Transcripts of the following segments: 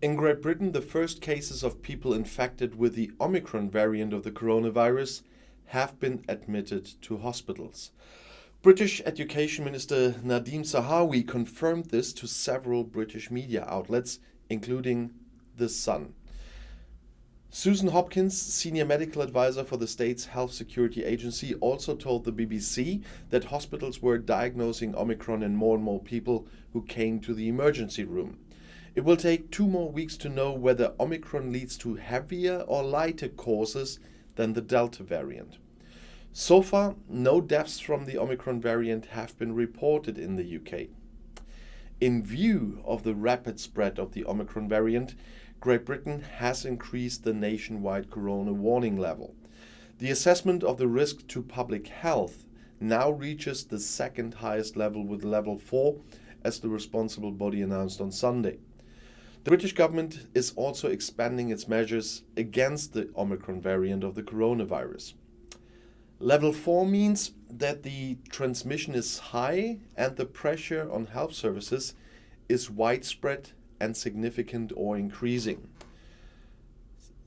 In Great Britain, the first cases of people infected with the Omicron variant of the coronavirus have been admitted to hospitals. British Education Minister Nadhim Zahawi confirmed this to several British media outlets, including The Sun. Susan Hopkins, senior medical advisor for the state's health security agency, also told the BBC that hospitals were diagnosing Omicron in more and more people who came to the emergency room. It will take 2 more weeks to know whether Omicron leads to heavier or lighter causes than the Delta variant. So far, no deaths from the Omicron variant have been reported in the UK. In view of the rapid spread of the Omicron variant, Great Britain has increased the nationwide corona warning level. The assessment of the risk to public health now reaches the second highest level, with level 4, as the responsible body announced on Sunday. The British government is also expanding its measures against the Omicron variant of the coronavirus. Level 4 means that the transmission is high and the pressure on health services is widespread and significant or increasing.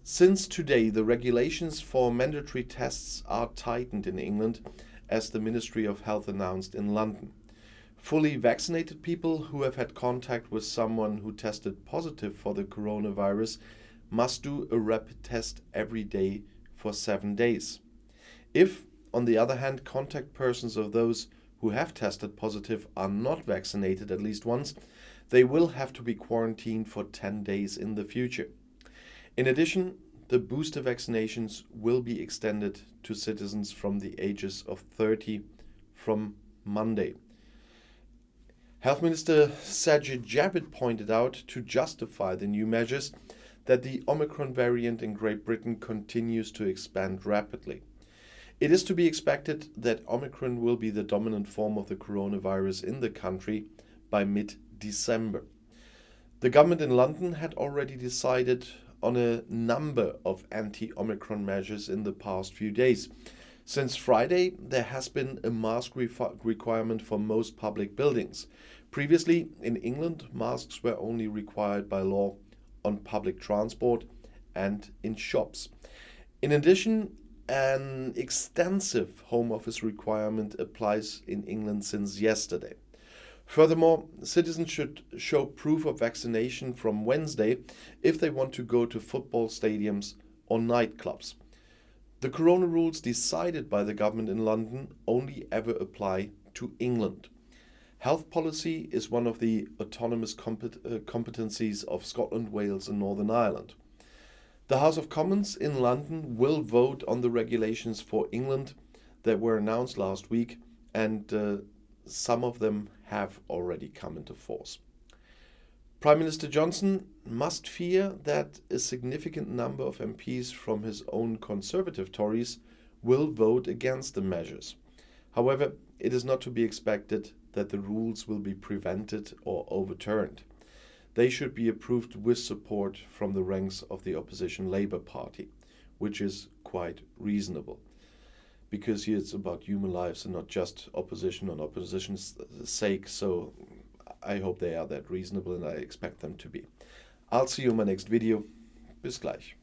Since today, the regulations for mandatory tests are tightened in England, as the Ministry of Health announced in London. Fully vaccinated people who have had contact with someone who tested positive for the coronavirus must do a rapid test every day for 7 days. If, on the other hand, contact persons of those who have tested positive are not vaccinated at least once, they will have to be quarantined for 10 days in the future. In addition, the booster vaccinations will be extended to citizens from the ages of 30 from Monday. Health Minister Sajid Javid pointed out, to justify the new measures, that the Omicron variant in Great Britain continues to expand rapidly. It is to be expected that Omicron will be the dominant form of the coronavirus in the country by mid-December. The government in London had already decided on a number of anti-Omicron measures in the past few days. Since Friday, there has been a mask requirement for most public buildings. Previously, in England, masks were only required by law on public transport and in shops. In addition, an extensive home office requirement applies in England since yesterday. Furthermore, citizens should show proof of vaccination from Wednesday if they want to go to football stadiums or nightclubs. The corona rules decided by the government in London only ever apply to England. Health policy is one of the autonomous competencies of Scotland, Wales and Northern Ireland. The House of Commons in London will vote on the regulations for England that were announced last week, and some of them have already come into force. Prime Minister Johnson must fear that a significant number of MPs from his own Conservative Tories will vote against the measures. However, it is not to be expected that the rules will be prevented or overturned. They should be approved with support from the ranks of the opposition Labour Party, which is quite reasonable, because here it's about human lives and not just opposition on opposition's sake. So I hope they are that reasonable, and I expect them to be. I'll see you in my next video. Bis gleich.